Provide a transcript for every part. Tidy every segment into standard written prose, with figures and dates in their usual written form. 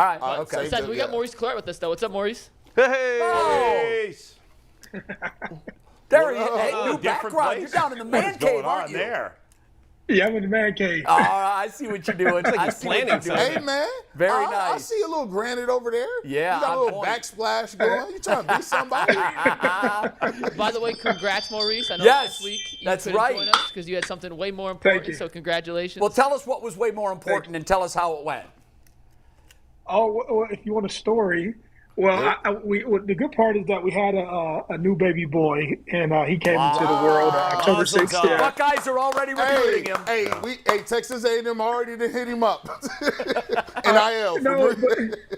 All right. Okay. Besides, we got Maurice Clark with us, though. What's up, Maurice? Hey! There he is. Hey, new background. You're down in the man cave, aren't you? There? Yeah, I'm in the man cave. I see what you're doing. I see what you're doing. Hey, man. Very I nice. see a little granite over there. Yeah, You got a on little point. backsplash going. You trying to be somebody? By the way, congrats, Maurice. I know Yes, last week you that's couldn't right. join us because you had something way more Thank important, you. so congratulations. Well, tell us what was way more important and tell us how it went. Oh, well, if you want a story, well, the good part is that we had a new baby boy, and he came into the world October 6th. The Yeah. Buckeyes are already recruiting him. Hey, Texas A&M already done hit him up. NIL. No,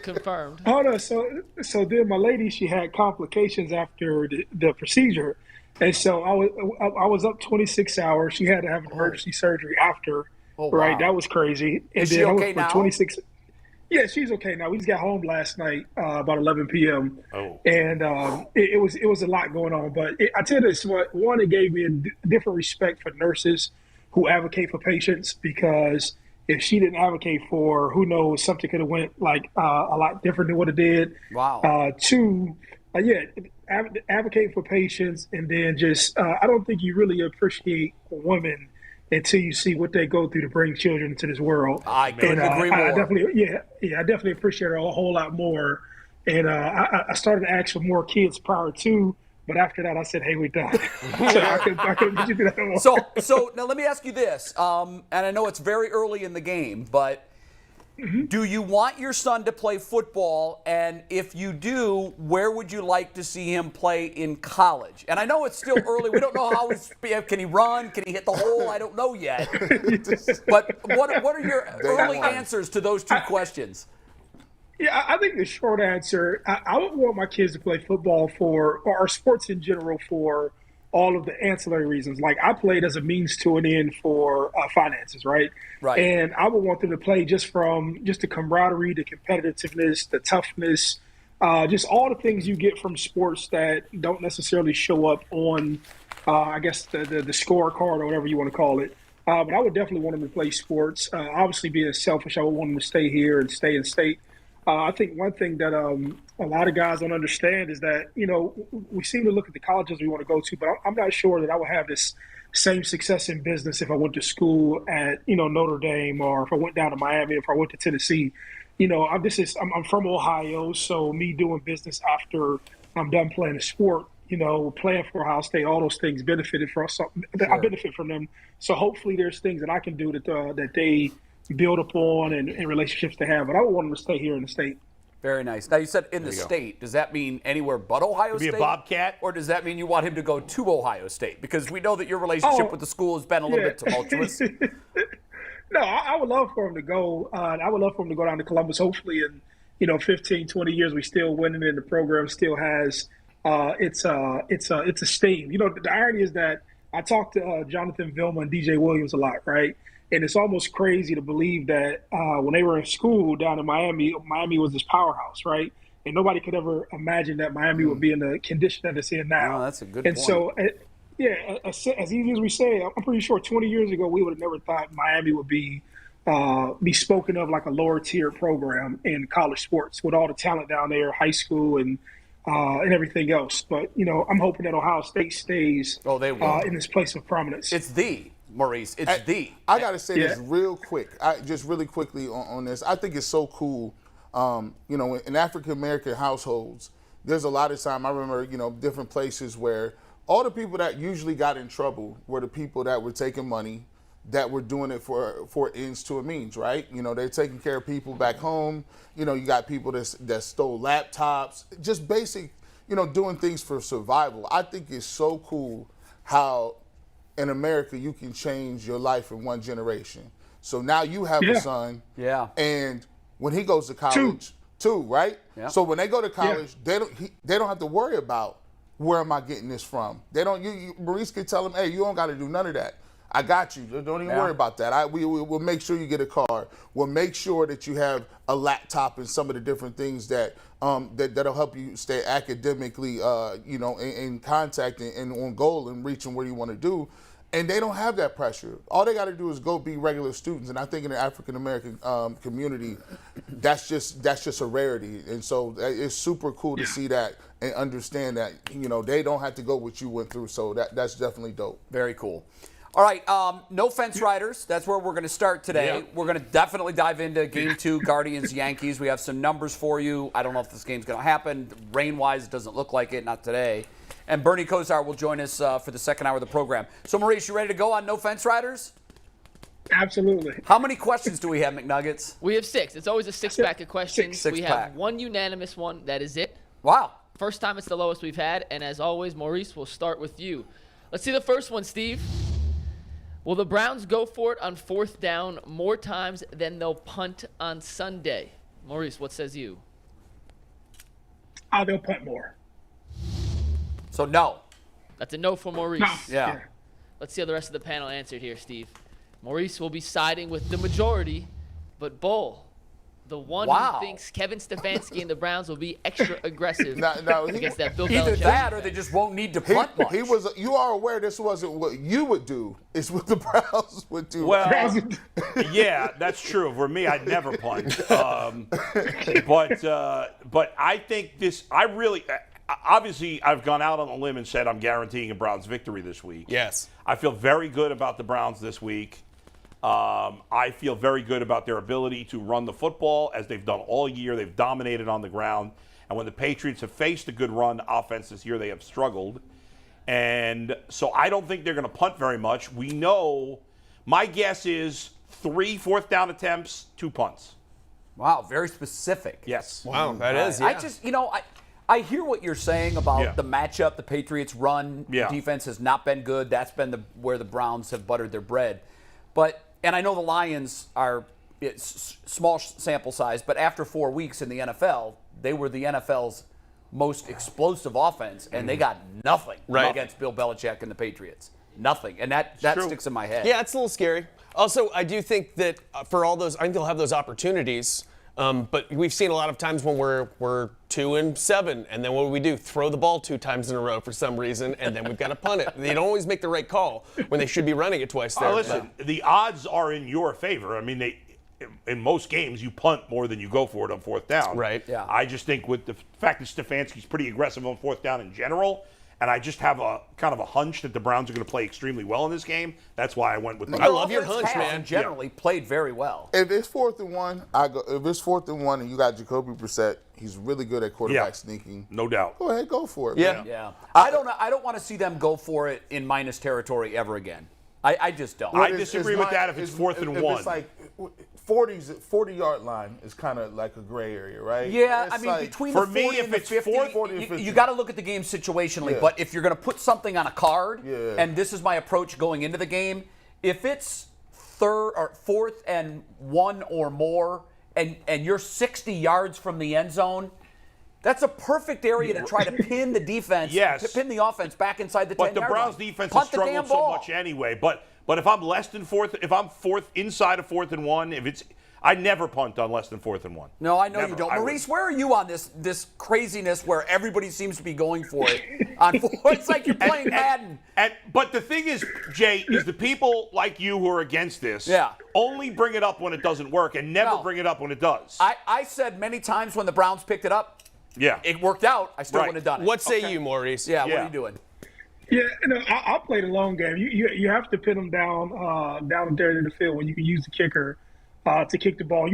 Confirmed. hold on. So then my lady, she had complications after the procedure, and so I was up 26 hours. She had to have an emergency surgery after. Oh, Right, wow. that was crazy. And Is she then I was okay for now? 26. Yeah, she's okay now. We just got home last night about 11 p.m. Oh. And it was a lot going on. But I tell you this, one, it gave me a different respect for nurses who advocate for patients, because if she didn't advocate for, who knows, something could have went like a lot different than what it did. Wow. Two, advocate for patients, and then just I don't think you really appreciate women until you see what they go through to bring children into this world. I couldn't agree more. I definitely appreciate her a whole lot more. And I started to ask for more kids prior to, but after that I said, hey, we're done. So I couldn't get you to that more. So now let me ask you this, and I know it's very early in the game, but do you want your son to play football? And if you do, where would you like to see him play in college? And I know it's still early. We don't know how can he run? Can he hit the hole? I don't know yet. But what are your early answers to those two questions? Yeah, I think the short answer, I would want my kids to play football or sports in general for all of the ancillary reasons. Like, I played as a means to an end for finances, right? Right. And I would want them to play just the camaraderie, the competitiveness, the toughness, just all the things you get from sports that don't necessarily show up on, I guess, the scorecard or whatever you want to call it. But I would definitely want them to play sports. Obviously, being selfish, I would want them to stay here and stay in state. I think one thing that a lot of guys don't understand is that, we seem to look at the colleges we want to go to, but I'm not sure that I would have this same success in business if I went to school at, Notre Dame, or if I went down to Miami, if I went to Tennessee. I'm from Ohio, so me doing business after I'm done playing a sport, playing for Ohio State, all those things benefited from something. Sure. I benefit from them. So hopefully there's things that I can do that they build upon and relationships to have. But I would want them to stay here in the state. Very nice. Now, you said in the state. Does that mean anywhere but Ohio State? Be a Bobcat? Or does that mean you want him to go to Ohio State? Because we know that your relationship with the school has been a little bit tumultuous. No, I would love for him to go. I would love for him to go down to Columbus. Hopefully in 15, 20 years, we still winning and the program still has it's a steam. The irony is that I talked to Jonathan Vilma and DJ Williams a lot, right? And it's almost crazy to believe that when they were in school down in Miami was this powerhouse, right? And nobody could ever imagine that Miami would be in the condition that it's in now. Oh, that's a good point. point. So, as easy as we say, I'm pretty sure 20 years ago we would have never thought Miami would be spoken of like a lower tier program in college sports with all the talent down there, high school and everything else. But I'm hoping that Ohio State stays in this place of prominence. It's Maurice. I got to say this real quick. Just really quickly on this. I think it's so cool. In African-American households, there's a lot of time. I remember, different places where all the people that usually got in trouble were the people that were taking money, that were doing it for ends to a means, right? They're taking care of people back home. You got people that stole laptops, just basic, doing things for survival. I think it's so cool how in America you can change your life in one generation. So now you have a son, and when he goes to college, two, right? Yeah. So when they go to college, they don't have to worry about where am I getting this from. They don't. Maurice can tell them, hey, you don't got to do none of that. I got you. Don't even worry about that. We'll make sure you get a car. We'll make sure that you have a laptop and some of the different things that'll help you stay academically, in contact and on goal and reaching where you want to do. And they don't have that pressure. All they got to do is go be regular students. And I think in the African American community, that's just a rarity. And so it's super cool to see that and understand that, you know, they don't have to go what you went through. So that's definitely dope. Very cool. All right, no fence riders. That's where we're going to start today. Yeah. We're going to definitely dive into Game 2, Guardians-Yankees. We have some numbers for you. I don't know if this game's going to happen. Rain-wise, it doesn't look like it, not today. And Bernie Kosar will join us for the second hour of the program. So, Maurice, you ready to go on no fence riders? Absolutely. How many questions do we have, McNuggets? We have 6. It's always a 6-pack of questions. Six we pack. have one unanimous one. That is it. Wow. First time it's the lowest we've had. And as always, Maurice, we'll start with you. Let's see the first one, Steve. Will the Browns go for it on 4th down more times than they'll punt on Sunday? Maurice, what says you? They'll punt more. So, no. That's a no for Maurice. No. Yeah. Let's see how the rest of the panel answered here, Steve. Maurice will be siding with the majority, but Bull, the one Wow. who thinks Kevin Stefanski and the Browns will be extra aggressive No, against that Bill Either Belichick. that or they just won't need to punt much. You are aware this wasn't what you would do. It's what the Browns would do. Well, yeah, that's true. For me, I'd never punt. But I think this. I really. Obviously, I've gone out on a limb and said I'm guaranteeing a Browns victory this week. Yes. I feel very good about the Browns this week. I feel very good about their ability to run the football as they've done all year. They've dominated on the ground. And when the Patriots have faced a good run offense this year, they have struggled. And so I don't think they're going to punt very much. We know, my guess is 3 4th down attempts, 2 punts. Wow, very specific. Yes. Wow, that is, yeah. I just, I hear what you're saying about Yeah. the matchup. The Patriots' run defense has not been good. That's been where the Browns have buttered their bread. And I know the Lions are small sample size, but after 4 weeks in the NFL, they were the NFL's most explosive offense, and they got nothing against Bill Belichick and the Patriots. Nothing. And that sticks in my head. Yeah, it's a little scary. Also, I do think that for all those, I think they'll have those opportunities. But we've seen a lot of times when we're 2-7, and then what do? Throw the ball 2 times in a row for some reason, and then we've got to punt it. They don't always make the right call when they should be running it twice there. Listen, the odds are in your favor. I mean, in most games, you punt more than you go for it on 4th down. Right. Yeah. I just think with the fact that Stefanski's pretty aggressive on 4th down in general, and I just have a kind of a hunch that the Browns are going to play extremely well in this game. That's why I went with the I love your Offense hunch, has man. Generally played very well. If it's 4th and 1, I go. If it's 4th and 1 and you got Jacoby Brissett, he's really good at quarterback sneaking. No doubt. Go ahead, go for it. Yeah. Man. Yeah. I don't want to see them go for it in minus territory ever again. I just don't. I disagree with that if it's 4th and 1. It's like 40-yard line is kind of like a gray area, right? Yeah, It's I mean, like, between for the me, 40 if and the it's 50, 40 and 50. you got to look at the game situationally. Yeah. But if you're going to put something on a card, Yeah. and this is my approach going into the game, if it's 4th and 1 or more, and you're 60 yards from the end zone, that's a perfect area to try to pin the defense, Yes. to pin the offense back inside the 10-yard line. But the Browns defense has Punt the struggled damn so ball. much anyway. But if I'm less than 4th, if I'm 4th inside of 4th and 1, I never punt on less than 4th and 1. No, I know Never. you don't. I Maurice, where are you on this craziness where everybody seems to be going for it? It's like you're playing Madden. But the thing is, Jay, is the people like you who are against this only bring it up when it doesn't work and never bring it up when it does. I said many times when the Browns picked it up, it worked out. I still wouldn't have done it. What say you, Maurice? Yeah, what are you doing? Yeah, I'll play the long game. You have to pin them down there in the field when you can use the kicker to kick the ball.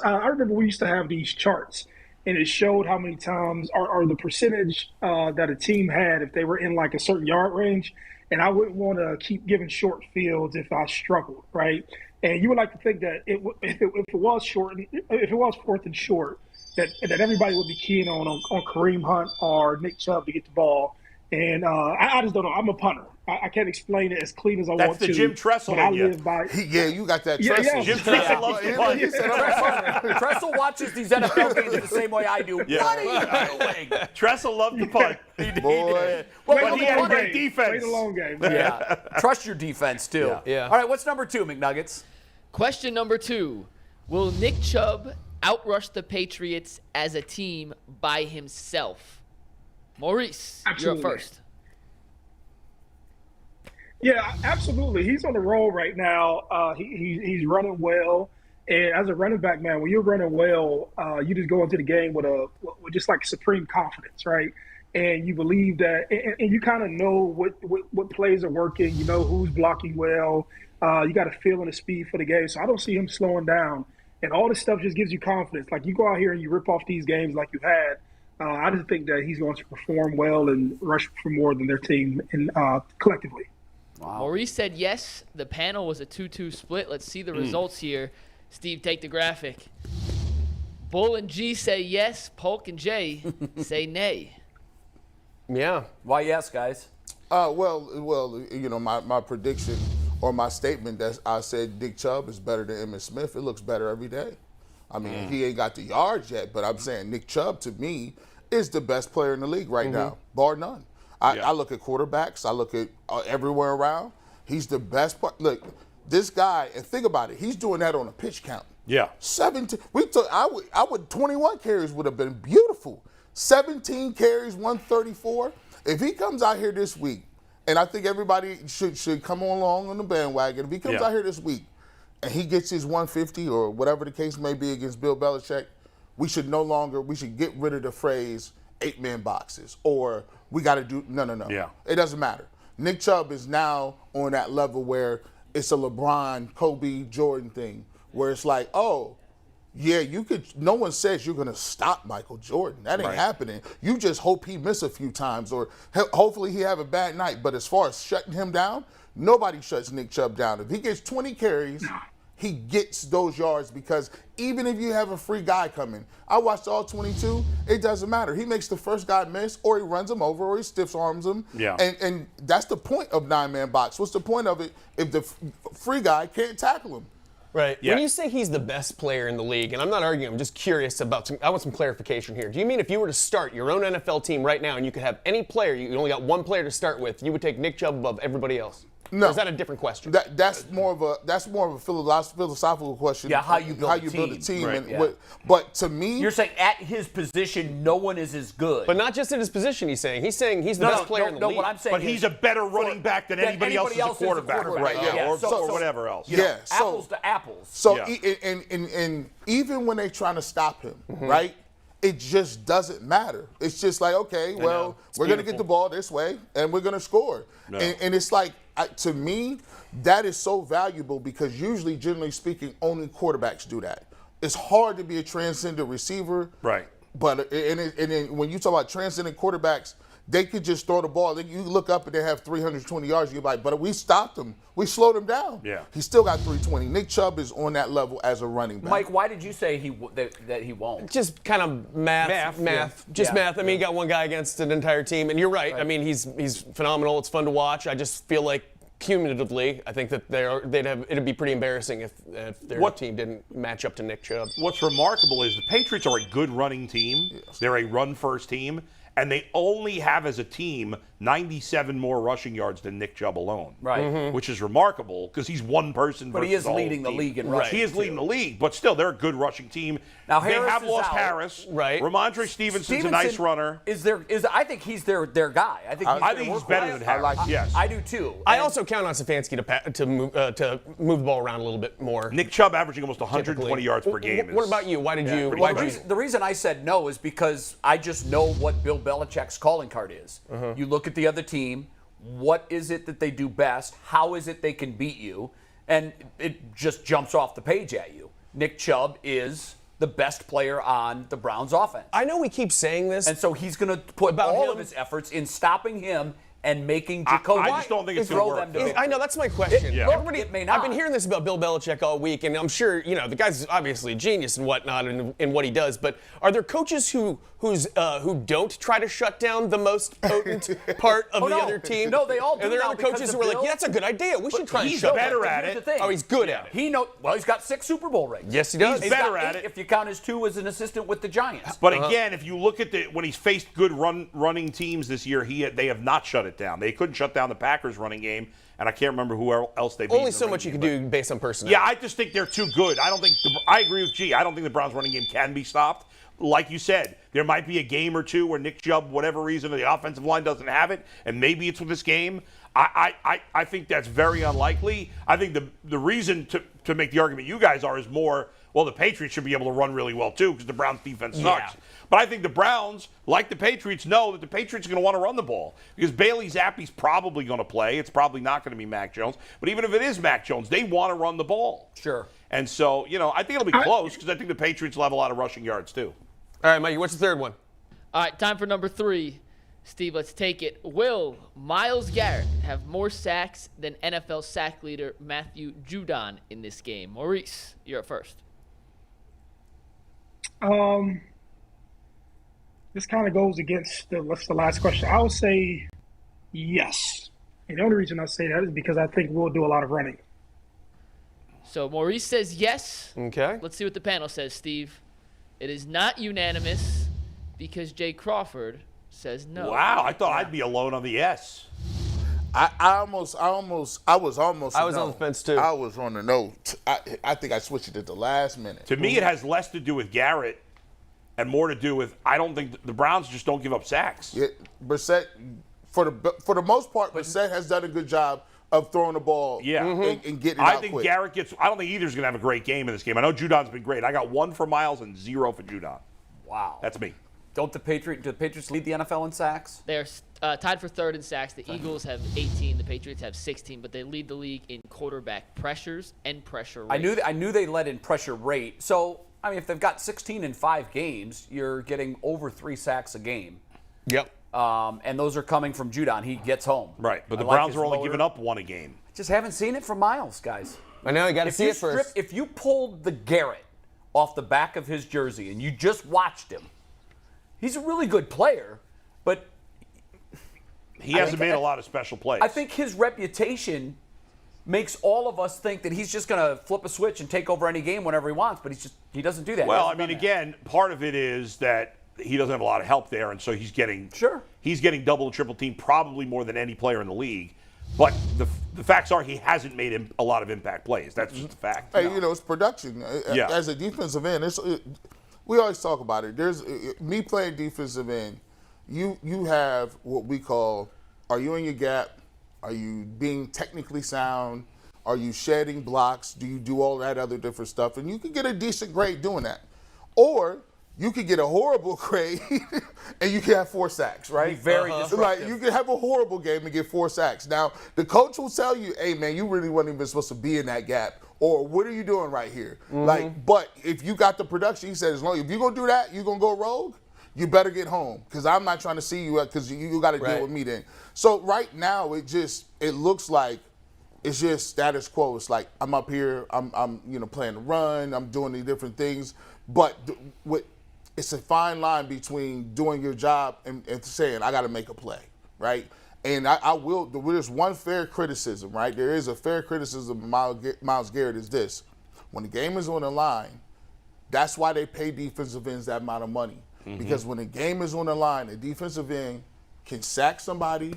I remember we used to have these charts, and it showed how many times or the percentage that a team had if they were in like a certain yard range. And I wouldn't want to keep giving short fields if I struggled, right? And you would like to think that if it was 4th and short, that everybody would be keying on Kareem Hunt or Nick Chubb to get the ball. And I just don't know. I'm a punter. I can't explain it as clean as I want to. That's the Jim Tressel but I in you. live by. Yeah, you got that Tressel. Yeah. Jim Tressel loves to punt. Tressel watches these NFL games the same way I do. Yeah. What are you doing? Tressel loved to punt. Boy. But he had a long great game. defense. Play the long game. Yeah. Trust your defense, too. Yeah. All right, what's number 2, McNuggets? Question number 2. Will Nick Chubb outrush the Patriots as a team by himself? Maurice, Absolutely. you're up first. Yeah, absolutely. He's on the roll right now. He's running well. And as a running back, man, when you're running well, you just go into the game with just like supreme confidence, right? And you believe that, and you kind of know what plays are working. You know who's blocking well. You got a feel and a speed for the game. So I don't see him slowing down. And all this stuff just gives you confidence. Like, you go out here and you rip off these games like you had. I just think that he's going to perform well and rush for more than their team collectively. Wow. Maurice said yes. The panel was a 2-2 split. Let's see the results here. Steve, take the graphic. Bull and G say yes. Polk and Jay say nay. Yeah. Why yes, guys? Well, you know, my prediction or my statement that I said Nick Chubb is better than Emmitt Smith. It looks better every day. I mean, he ain't got the yards yet, but I'm saying Nick Chubb, to me, is the best player in the league right now, bar none. I look at quarterbacks. I look at everywhere around. He's the best player. Look, this guy, and think about it, he's doing that on a pitch count. Yeah. 17. I would 21 carries would have been beautiful. 17 carries, 134. If he comes out here this week, and I think everybody should come along on the bandwagon. If he comes out here this week and he gets his 150 or whatever the case may be against Bill Belichick, we should get rid of the phrase 8-man boxes or we got to do no. Yeah. It doesn't matter. Nick Chubb is now on that level where it's a LeBron, Kobe, Jordan thing where it's like, oh, yeah, no one says you're going to stop Michael Jordan. That ain't happening. You just hope he miss a few times or hopefully he have a bad night. But as far as shutting him down, nobody shuts Nick Chubb down. If he gets 20 carries, he gets those yards because even if you have a free guy coming, I watched all 22, it doesn't matter. He makes the first guy miss or he runs him over or he stiff arms him. Yeah. And that's the point of 9-man box. What's the point of it if the free guy can't tackle him? Right. Yeah. When you say he's the best player in the league, and I'm not arguing, I'm just curious about I want some clarification here. Do you mean if you were to start your own NFL team right now and you could have any player, you only got one player to start with, you would take Nick Chubb above everybody else? No. Or is that a different question? That's more of a philosophical question. Yeah, how you build a a team. Right. And but to me, You're saying at his position, no one is as good. But not just in his position, he's saying he's the best player in the league. What I'm saying But he's a better running back than anybody else as a quarterback. Right, yeah. Or whatever else. yeah. Apples to apples. So Yeah. and even when they're trying to stop him, right? It just doesn't matter. It's just like, okay, well, we're going to get the ball this way, and we're going to score. No. And it's like, to me, that is so valuable because usually, generally speaking, only quarterbacks do that. It's hard to be a transcendent receiver. Right. But and when you talk about transcendent quarterbacks, they could just throw the ball. You look up and they have 320 yards. You're like, but we stopped him. We slowed him down. Yeah. He still got 320. Nick Chubb is on that level as a running back. Mike, why did you say that he won't? Just kind of math. Yeah. Math. I mean, you got one guy against an entire team, and you're right. I mean, he's phenomenal. It's fun to watch. I just feel like cumulatively, I think that it'd be pretty embarrassing if their team didn't match up to Nick Chubb. What's remarkable is the Patriots are a good running team. Yes. They're a run-first team. And they only have, as a team, 97 more rushing yards than Nick Chubb alone. Right. Which is remarkable because he's one person versus But he is the whole leading the team. league in rushing. He is leading the league, but still, they're a good rushing team. Now, they Harris have is lost out. Harris. Right. Ramondre Stevenson's a nice runner. I think he's their guy. I think he's better than Harris. Yes. I do too. I also count on Stefanski to move the ball around a little bit more. Nick Chubb averaging almost 120 yards per game. What about you? Why did you? The reason I said no is because I just know what Bill Belichick's calling card is. You look at the other team. What is it that they do best? How is it they can beat you? And it just jumps off the page at you. Nick Chubb is the best player on the Browns offense. I know we keep saying this. And so he's going to put all of his efforts in stopping him and making Jacoby I just don't think it's throw gonna them to work. victory. I know, that's my question. It may not. I've been hearing this about Bill Belichick all week, and I'm sure, the guy's obviously a genius and whatnot in what he does, but are there coaches who don't try to shut down the most potent part of the other team? No, they all do. And there are now other coaches who are like, yeah, that's a good idea. We should try to shut better down. at it. Oh, he's good at it. He's got 6 Super Bowl rings. Yes, he does. He's better got at 8 it. if you count his 2 as an assistant with the Giants. But again, if you look at when he's faced good running teams this year, they have not shut it down. They couldn't shut down the Packers running game, and I can't remember who else they beat. Only so much you can do based on personnel. Yeah, I just think they're too good. I agree with G. I don't think the Browns running game can be stopped. Like you said, there might be a game or two where Nick Chubb, whatever reason, the offensive line doesn't have it, and maybe it's with this game. I think that's very unlikely. I think the reason to make the argument you guys are is more, well, the Patriots should be able to run really well too because the Browns defense sucks. But I think the Browns, like the Patriots, know that the Patriots are going to want to run the ball because Bailey Zappe's probably going to play. It's probably not going to be Mac Jones. But even if it is Mac Jones, they want to run the ball. Sure. And so, I think it'll be close because I think the Patriots will have a lot of rushing yards too. All right, Mikey, what's the third one? All right, time for number 3. Steve, let's take it. Will Myles Garrett have more sacks than NFL sack leader Matthew Judon in this game? Maurice, you're up first. This kind of goes against the last question. I would say yes. And the only reason I say that is because I think we'll do a lot of running. So Maurice says yes. Okay. Let's see what the panel says, Steve. It is not unanimous because Jay Crawford says no. Wow, I thought I'd be alone on the yes. I was almost. I was on the fence too. I was on the no. I think I switched it at the last minute. To me, it has less to do with Garrett and more to do with I don't think the Browns just don't give up sacks. Yeah, Brissett, for the most part, Brissett has done a good job of throwing the ball and getting it out I think quick. Garrett gets – I don't think either's going to have a great game in this game. I know Judon's been great. I got 1 for Myles and 0 for Judon. Wow. That's me. Do the Patriots lead the NFL in sacks? They're tied for 3rd in sacks. The Eagles have 18. The Patriots have 16, but they lead the league in quarterback pressures and pressure rate. I knew they led in pressure rate. So, I mean, if they've got 16 in 5 games, you're getting over 3 sacks a game. Yep. And those are coming from Judon. He gets home. Right, but the Browns are only giving up 1 a game. Just haven't seen it from Myles, guys. I know, you got to see it first. If you pulled the Garrett off the back of his jersey and you just watched him, he's a really good player, but he hasn't made a lot of special plays. I think his reputation makes all of us think that he's just going to flip a switch and take over any game whenever he wants, but he doesn't do that. Well, I mean, again, part of it is that he doesn't have a lot of help there, and so he's getting double and triple team probably more than any player in the league. But the facts are he hasn't made a lot of impact plays. That's just a fact. Hey, it's production. As a defensive end, we always talk about it. There's me playing defensive end. You have what we call, are you in your gap? Are you being technically sound? Are you shedding blocks? Do you do all that other different stuff? And you can get a decent grade doing that. Or you could get a horrible grade and you can have 4 sacks, right? Very disruptive. Like, you can have a horrible game and get 4 sacks. Now, the coach will tell you, hey, man, you really weren't even supposed to be in that gap. Or what are you doing right here? But if you got the production, he said, as long as you're going to do that, you're going to go rogue, you better get home because I'm not trying to see you because you got to deal with me then. So right now, it looks like it's just status quo. It's like I'm up here, I'm playing the run, I'm doing these different things. But it's a fine line between doing your job and saying, I got to make a play, right? And there's one fair criticism, right? There is a fair criticism of Myles Garrett is this. When the game is on the line, that's why they pay defensive ends that amount of money. Because when the game is on the line, the defensive end can sack somebody,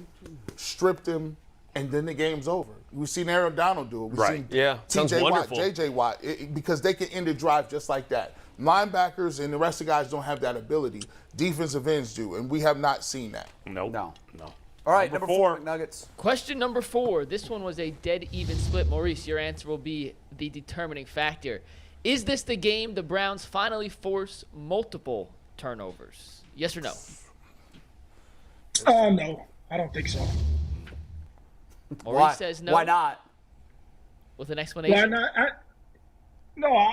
strip them, and then the game's over. We've seen Aaron Donald do it. We've seen Sounds wonderful. Watt, J.J. Watt, because they can end the drive just like that. Linebackers and the rest of the guys don't have that ability. Defensive ends do, and we have not seen that. No. All right, number 4, Nuggets. Question number 4. This one was a dead even split. Maurice, your answer will be the determining factor. Is this the game the Browns finally force multiple turnovers? Yes or no? No, I don't think so. Maurice says no. Why not? With an explanation? Why not?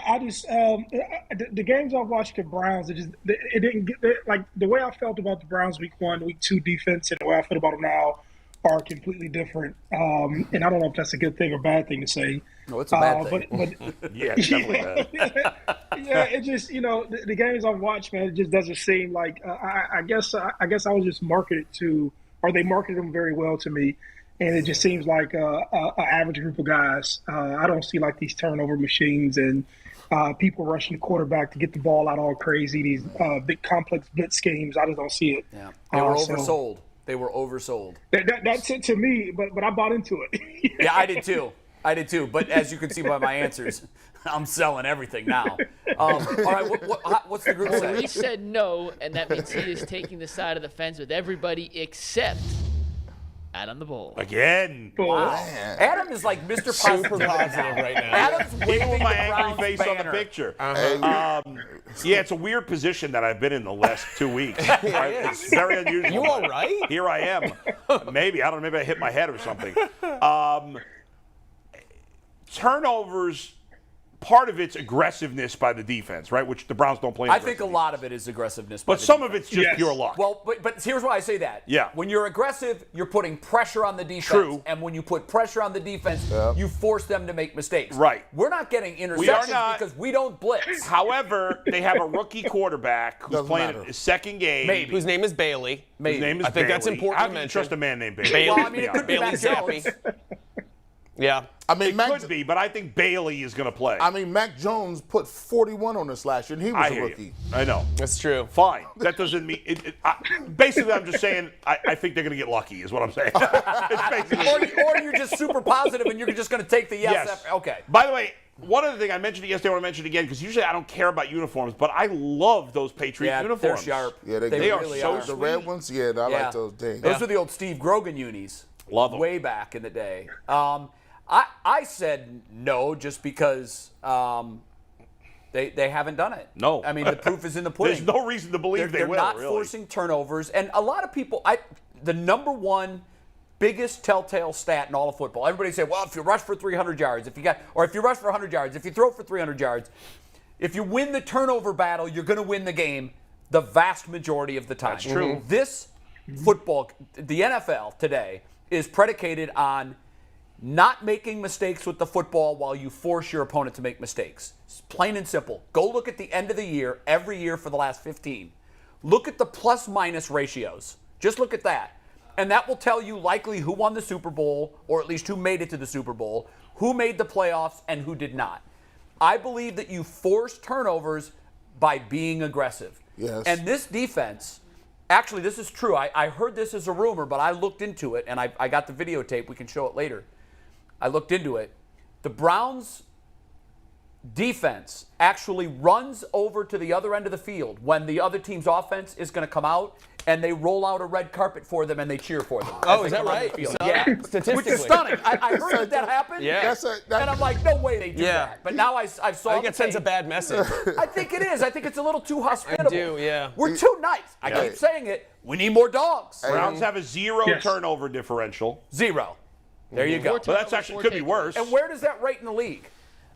I just the games I've watched the Browns, it didn't get like the way I felt about the Browns week 1, week 2 defense, and the way I feel about them now are completely different. And I don't know if that's a good thing or bad thing to say. No, it's a bad thing. But Yeah, it's definitely bad. it just the games I've watched, man, it just doesn't seem like I guess I was just marketed to, or they marketed them very well to me. And it just seems like an average group of guys. I don't see like these turnover machines and people rushing the quarterback to get the ball out all crazy. These big complex blitz schemes. I just don't see it. Yeah, they were oversold. They were oversold. That's it to me. But I bought into it. Yeah, I did too. But as you can see by my answers, I'm selling everything now. All right, what's the group say? Maurice said no, and that means he is taking the side of the fence with everybody except Adam the Bull. Again. Wow. Man. Adam is like Mr. Super Positive positive right now. Adam's Even waving with my the angry Browns face on the banner. picture. Hey, Yeah, it's a weird position that I've been in the last 2 weeks. It's very unusual. You all right? Here I am. Maybe. I don't know. Maybe I hit my head or something. Turnovers, part of it's aggressiveness by the defense, right? Which the Browns don't play. I think a lot of it is aggressiveness. But some of it's just Yes. pure luck. Well, but here's why I say that. Yeah. When you're aggressive, you're putting pressure on the defense. True. And when you put pressure on the defense, you force them to make mistakes. Right. We're not getting interceptions We are not. because we don't blitz. However, they have a rookie quarterback who's Doesn't playing matter. his second game. Maybe. Whose name is Bailey. Maybe. His name is I think that's Bailey. important How to can you mention. trust a man named Bailey? Bailey. Well, I mean, it could be Bailey Mac Zappi. Jones. Yeah. I mean, It Mac, could be, but I think Bailey is going to play. I mean, Mac Jones put 41 on us last year, and he was I a hear rookie. you. I know. That's true. Fine. That doesn't mean basically, I'm just saying I think they're going to get lucky, is what I'm saying. It's basically. or you're just super positive and you're just going to take the yes. Yes. Okay. By the way, one other thing I mentioned it yesterday, I want to mention it again because usually I don't care about uniforms, but I love those Patriot Yeah, uniforms. they're sharp. Yeah, they They are really so are. The red ones, yeah, I like those things. Those are the old Steve Grogan unis. Love them. Way back in the day. I said no just because they haven't done it. No. I mean, the proof is in the pudding. There's no reason to believe They're will. not really. forcing turnovers. And a lot of people, the number one biggest telltale stat in all of football, everybody say, well, if you rush for 300 yards, if you rush for 100 yards, if you throw for 300 yards, if you win the turnover battle, you're going to win the game the vast majority of the time. That's true. This football, the NFL today, is predicated on not making mistakes with the football while you force your opponent to make mistakes. It's plain and simple. Go look at the end of the year, every year for the last 15. Look at the plus-minus ratios. Just look at that. And that will tell you likely who won the Super Bowl, or at least who made it to the Super Bowl, who made the playoffs, and who did not. I believe that you force turnovers by being aggressive. Yes. And this defense, actually, this is true. I heard this as a rumor, but I looked into it, and I got the videotape. We can show it later. I looked into it. The Browns' defense actually runs over to the other end of the field when the other team's offense is going to come out, and they roll out a red carpet for them and they cheer for them. Oh, as is they that come on the right? field. So, Yeah, statistically. which is stunning. I heard that happened. Yeah. And I'm like, no way they do Yeah. that. But now I saw I think the it sends a tape. bad message. I think it is. I think it's a little too hospitable. do, yeah. We're too nice. I Yeah. keep saying it. We need more dogs. Browns have a 0 Yes. turnover differential. 0. There you go. Four But that's turnovers, actually 4 could be takeaways. worse. And where does that rate in the league?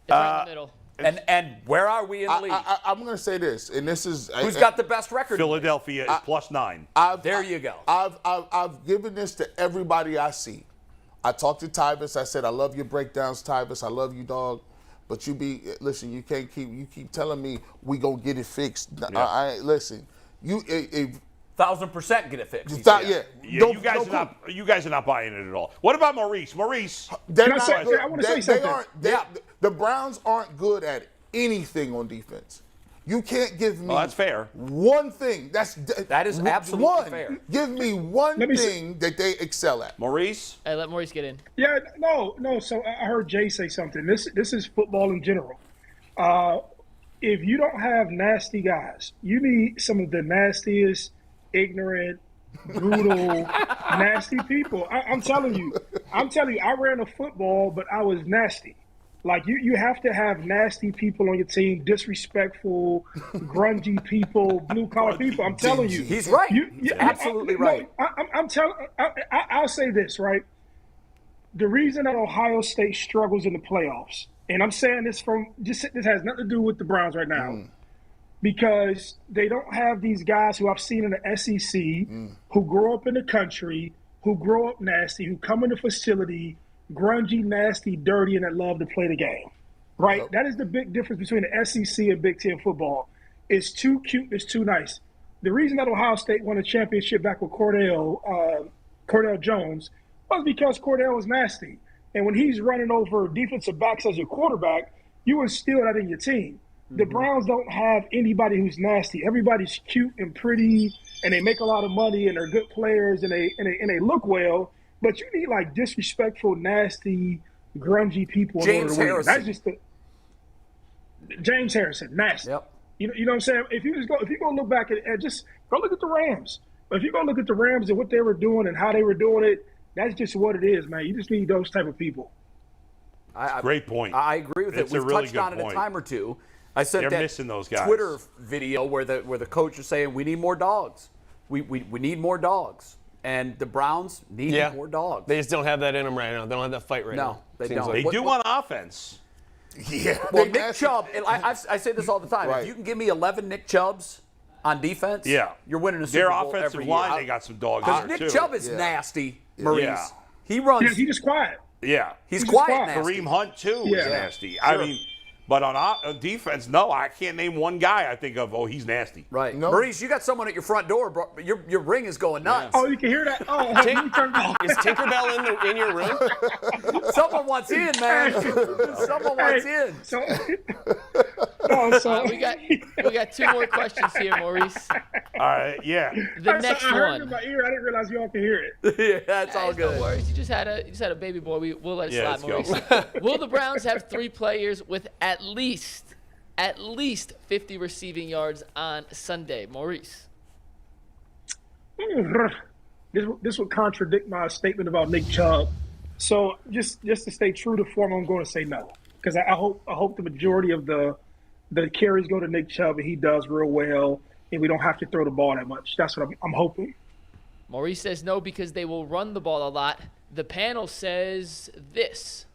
It's right in the middle. And where are we in the league? I'm going to say this, and this is Who's got the best record? Philadelphia is +9. There you go. I've given this to everybody I see. I talked to Tyvis. I said, I love your breakdowns, Tyvis. I love you, dog. But you keep telling me we gonna get it fixed. Listen, you 1,000% get it fixed. he yeah. said. Yeah, you guys are not buying it at all. What about Maurice? Maurice, They're Can I not say- good. I wanna say They something. aren't. The Browns aren't good at anything on defense. You can't give me that's fair. one thing. That is absolutely one. fair. Give me one Let me say- thing that they excel at. Maurice, Hey, let Maurice get in. Yeah, no. So I heard Jay say something. This is football in general. If you don't have nasty guys, you need some of the nastiest, ignorant, brutal, nasty people. I'm telling you. I ran a football, but I was nasty. Like you have to have nasty people on your team, disrespectful, grungy people, blue collar people. I'm telling you. He's right. He's absolutely right. I'll say this, right? The reason that Ohio State struggles in the playoffs, and I'm saying this this has nothing to do with the Browns right now, because they don't have these guys who I've seen in the SEC who grow up in the country, who grow up nasty, who come in the facility, grungy, nasty, dirty, and that love to play the game. Right? That is the big difference between the SEC and Big Ten football. It's too cute, it's too nice. The reason that Ohio State won a championship back with Cordell Jones was because Cordell was nasty. And when he's running over defensive backs as your quarterback, you instill that in your team. The Browns don't have anybody who's nasty. Everybody's cute and pretty, and they make a lot of money, and they're good players, and they look well. But you need like disrespectful, nasty, grungy people. James in order to win. Harrison. That's just James Harrison, nasty. Yep. You know what I'm saying? If you go look back at just go look at the Rams. If you go look at the Rams and what they were doing and how they were doing it, That's just what it is, man. You just need those type of people. Great point. I agree with it. It's a We've really touched good on it point. a time or two. I sent They're that missing those guys. Twitter video where the coach is saying we need more dogs. We need more dogs, and the Browns need more dogs. They just don't have that in them right now. They don't have that fight right now. No, they Seems don't. They do on offense. Yeah. Well, Nick Chubb, and I say this all the time. Right. If you can give me 11 Nick Chubbs on defense, you're winning a Super Their Bowl offensive every line, year. they got some dogs Because there, Nick too. Chubb is nasty, Maurice. Yeah. He runs. Yeah, he's just quiet. Yeah. He's just quiet, quiet. nasty. Kareem Hunt, too, is Yeah. nasty. I mean, but on defense, no, I can't name one guy I think of, he's nasty. Right. No. Maurice, you got someone at your front door, bro. Your ring is going nuts. Oh, you can hear that? Oh, you turned it off. Is Tinkerbell in your room? Someone wants in, man. Someone wants in. So, no, so We got 2 more questions here, Maurice. All right, yeah. The next I heard it in one. my ear. I didn't realize you all could hear it. Yeah, that's all Guys, no good. worries. You just had a baby boy. We'll let it Yeah, slide, let's Maurice. Will the Browns have 3 players with at least 50 receiving yards on Sunday, Maurice? This would contradict my statement about Nick Chubb. So just to stay true to form, I'm going to say no, because I hope the majority of the carries go to Nick Chubb and he does real well, and we don't have to throw the ball that much. That's what I'm hoping. Maurice says no because they will run the ball a lot. The panel says this.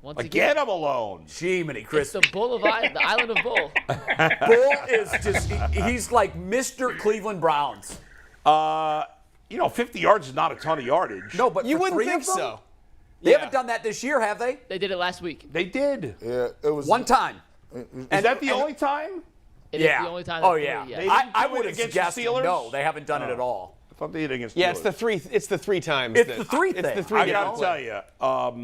Once Get him alone. Jiminy it's Chris. the Bull of the Island of Bull. Bull is just, he's like Mr. Cleveland Browns. 50 yards is not a ton of yardage. No, but You for wouldn't 3 think of them, so. They haven't done that this year, have they? They did it last week. They did. Yeah, it was One time. Is that the only time? It is the only time. Oh, that yeah. three, They I didn't do would it have against the suggested Steelers? no. They haven't done it at all. I thought they did against Yeah, it's Steelers. the three times. It's the three thing. It's the three. I you got know? to tell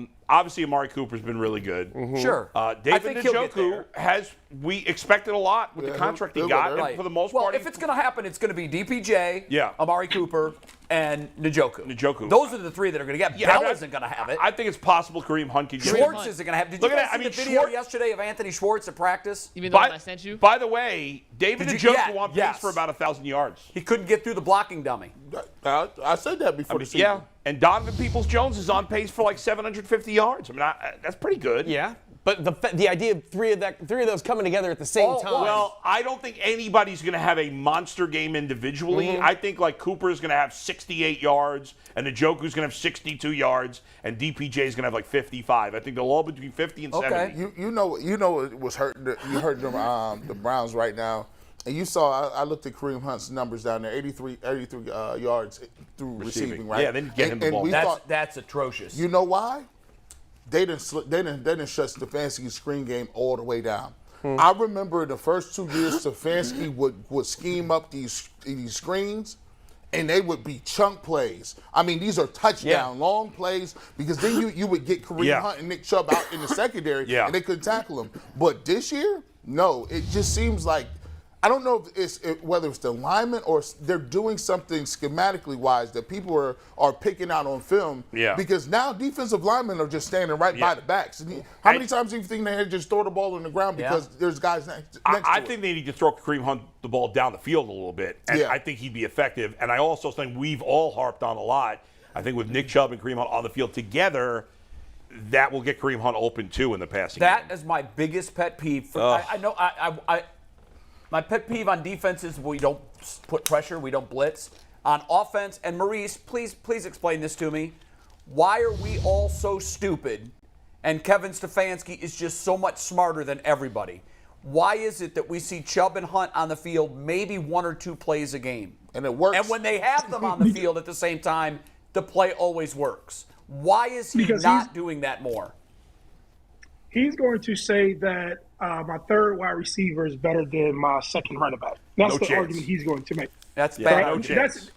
you, obviously Amari Cooper's been really good. Sure. I David think he'll get Njoku there. we expected a lot with the Yeah, contract he he'll got, go there. and for the most Well, part. if it's going to happen, it's going to be DPJ, Yeah. Amari Cooper, and Njoku. Njoku. Those are the 3 that are going to get. Bell isn't going to have it. I think it's possible Kareem Hunt can get it. Schwartz isn't going to have it. Did Look you at guys that. see I the mean, video Schwartz- yesterday of Anthony Schwartz at practice? You mean the one I sent you? By the way, David Did you- Njoku yeah, on pace yes. for about 1,000 yards. He couldn't get through the blocking dummy. I said that before the season. Yeah, and Donovan Peoples-Jones is on pace for like 750 yards. I mean, that's pretty good. Yeah, but the idea of three of those coming together at the same Oh, time. Well, I don't think anybody's going to have a monster game individually. I think like Cooper's going to have 68 yards, and Njoku's going to have 62 yards, and DPJ's going to have like 55. I think they'll all be between 50 and 70. You know it was hurting. You hurting the Browns right now, and you saw. I looked at Kareem Hunt's numbers down there, 83 yards through receiving. Right? Yeah, they didn't get him the And ball. we thought, That's atrocious. you know why? They didn't shut Stefanski's screen game all the way down. I remember the first 2 years Stefanski would scheme up these screens, and they would be chunk plays. I mean, these are touchdown, long plays, because then you would get Kareem Hunt and Nick Chubb out in the secondary, and they couldn't tackle them. But this year, no, it just seems like, I don't know if whether it's the linemen or they're doing something schematically wise that people are picking out on film. Yeah. Because now defensive linemen are just standing right by the backs. And how many times do you think they had to just throw the ball on the ground because there's guys next to I it? think they need to throw Kareem Hunt the ball down the field a little bit, and I think he'd be effective. And I also think we've all harped on a lot. I think with Nick Chubb and Kareem Hunt on the field together, that will get Kareem Hunt open too in the passing game. That is my biggest pet peeve. I know. My pet peeve on defense is we don't put pressure, we don't blitz. On offense, and Maurice, please explain this to me. Why are we all so stupid and Kevin Stefanski is just so much smarter than everybody? Why is it that we see Chubb and Hunt on the field maybe 1 or 2 plays a game? And it works. And when they have them on the field at the same time, the play always works. Why is he Because not doing that more? He's going to say that my third wide receiver is better than my second running back. That's No the chance. argument he's going to make. That's bad. no chance.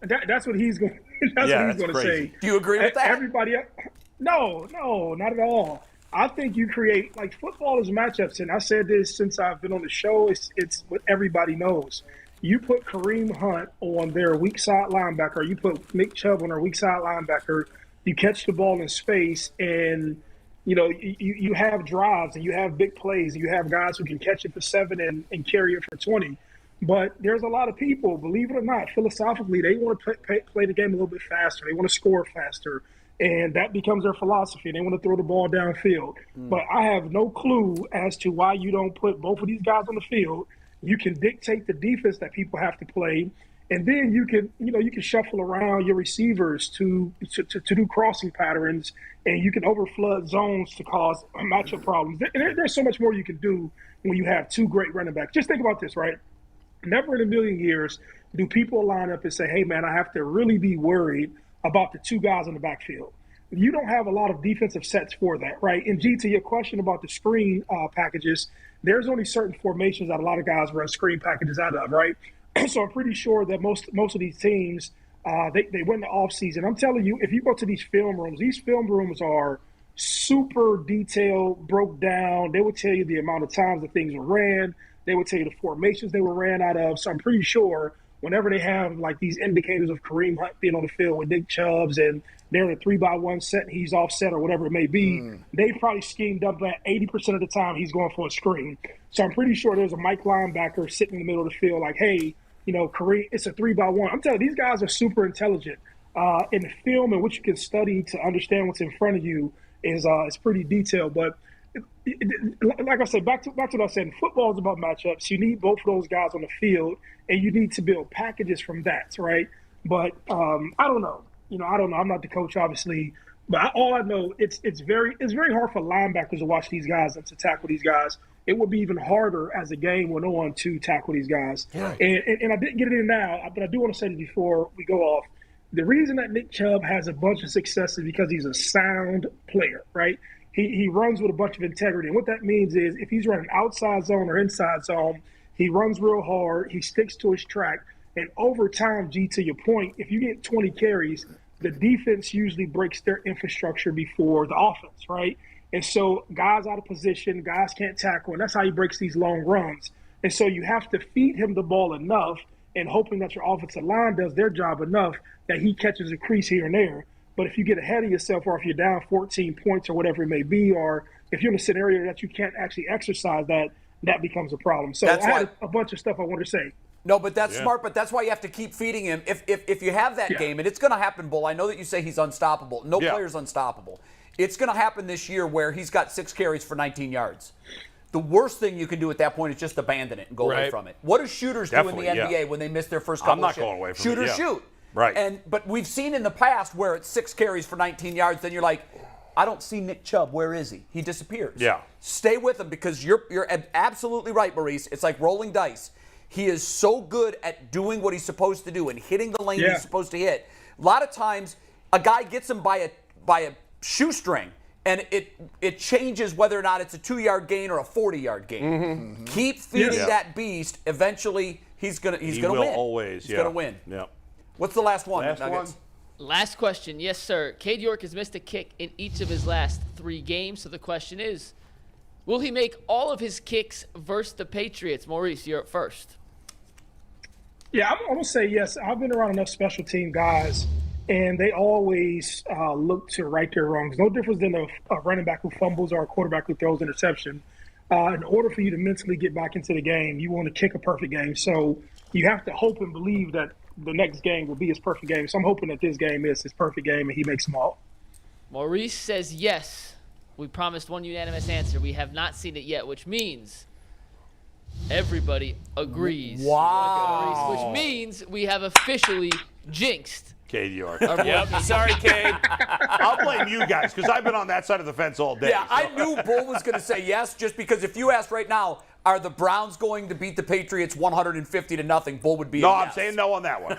That's what he's going. That's what he's going to crazy. say. Do you agree with that? Everybody, no, not at all. I think you create football is matchups, and I said this since I've been on the show. It's what everybody knows. You put Kareem Hunt on their weak side linebacker. You put Nick Chubb on their weak side linebacker. You catch the ball in space, and you have drives and you have big plays. And you have guys who can catch it for 7 and carry it for 20. But there's a lot of people, believe it or not, philosophically, they want to play the game a little bit faster. They want to score faster. And that becomes their philosophy. They want to throw the ball downfield. But I have no clue as to why you don't put both of these guys on the field. You can dictate the defense that people have to play. And then you can shuffle around your receivers to do crossing patterns, and you can overflood zones to cause matchup problems. There's so much more you can do when you have two great running backs. Just think about this, right? Never in a million years do people line up and say, hey, man, I have to really be worried about the two guys in the backfield. You don't have a lot of defensive sets for that, right? And, G, to your question about the screen packages, there's only certain formations that a lot of guys run screen packages out of, right? So I'm pretty sure that most of these teams, they win the offseason. I'm telling you, if you go to these film rooms are super detailed, broke down. They will tell you the amount of times that things were ran. They would tell you the formations they were ran out of. So I'm pretty sure whenever they have like these indicators of Kareem Hunt being on the field with Nick Chubbs and they're in a 3-by-1 set and he's offset or whatever it may be, they probably schemed up that 80% of the time he's going for a screen. So I'm pretty sure there's a Mike linebacker sitting in the middle of the field like, hey, Kareem, it's a 3-by-1. I'm telling you, these guys are super intelligent. In the film and what you can study to understand what's in front of you is pretty detailed. But like I said, back to what I said, football is about matchups. You need both of those guys on the field, and you need to build packages from that, right? But I don't know. I don't know. I'm not the coach, obviously. But all I know, it's very hard for linebackers to watch these guys and to tackle these guys. It would be even harder as the game went on to tackle these guys. Yeah. And I didn't get it in now, but I do want to say it before we go off. The reason that Nick Chubb has a bunch of success is because he's a sound player, right? He runs with a bunch of integrity. And what that means is if he's running outside zone or inside zone, he runs real hard, he sticks to his track. And over time, G, to your point, if you get 20 carries, the defense usually breaks their infrastructure before the offense, right? And so guys out of position, guys can't tackle, and that's how he breaks these long runs. And so you have to feed him the ball enough and hoping that your offensive line does their job enough that he catches a crease here and there. But if you get ahead of yourself or if you're down 14 points or whatever it may be, or if you're in a scenario that you can't actually exercise that becomes a problem. So I had a bunch of stuff I wanted to say. No, but that's smart. But that's why you have to keep feeding him. If you have that game, and it's going to happen, Bull. I know that you say he's unstoppable. No player's unstoppable. It's going to happen this year where he's got 6 carries for 19 yards. The worst thing you can do at that point is just abandon it and go away from it. What do shooters do in the NBA when they miss their first couple I'm not of shots? going away from Shooters it. shoot. Right. But we've seen in the past where it's 6 carries for 19 yards, then you're like, I don't see Nick Chubb. Where is he? He disappears. Yeah. Stay with him because you're absolutely right, Maurice. It's like rolling dice. He is so good at doing what he's supposed to do and hitting the lane he's supposed to hit. A lot of times, a guy gets him by a shoestring, and it changes whether or not it's a 2-yard gain or a 40-yard gain. Mm-hmm. Keep feeding that beast. Eventually, he's gonna win. He's gonna win. Yeah. What's the last one? Last question. Yes, sir. Cade York has missed a kick in each of his last 3 games. So the question is, will he make all of his kicks versus the Patriots? Maurice, you're up first. Yeah, I'm going to say yes. I've been around enough special team guys, and they always look to right their wrongs. No difference than a running back who fumbles or a quarterback who throws interception. In order for you to mentally get back into the game, you want to kick a perfect game. So you have to hope and believe that the next game will be his perfect game. So I'm hoping that this game is his perfect game and he makes them all. Maurice says yes. We promised one unanimous answer. We have not seen it yet, which means everybody agrees. Wow. Which means we have officially jinxed Cade York. Yep. Sorry, Cade. I'll blame you guys because I've been on that side of the fence all day. Yeah, so. I knew Bull was going to say yes just because if you asked right now, are the Browns going to beat the Patriots 150-0? Bull would be No, a yes. I'm saying no on that one.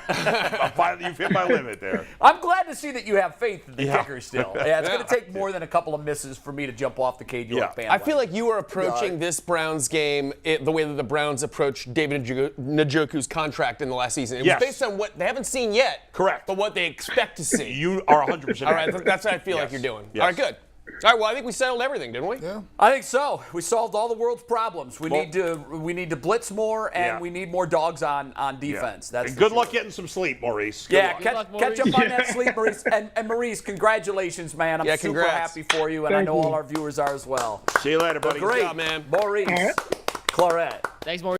You've hit my limit there. I'm glad to see that you have faith in the kicker still. Yeah, it's going to take more than a couple of misses for me to jump off the Cade York bandwagon. I feel like you are approaching this Browns game the way that the Browns approached David Njoku's contract in the last season. It was based on what they haven't seen yet. Correct. But what they expect to see. You are 100% All right, that's what I feel like you're doing. Yes. All right, good. All right, well, I think we settled everything, didn't we? Yeah. I think so. We solved all the world's problems. We need to blitz more, and we need more dogs on defense. Yeah. That's good luck getting some sleep, Maurice. Good luck. Catch up on that sleep, Maurice. And Maurice, congratulations, man. I'm super happy for you, and I know all our viewers are as well. See you later, buddy. Great, good job, man. Maurice Claret. Thanks, Maurice.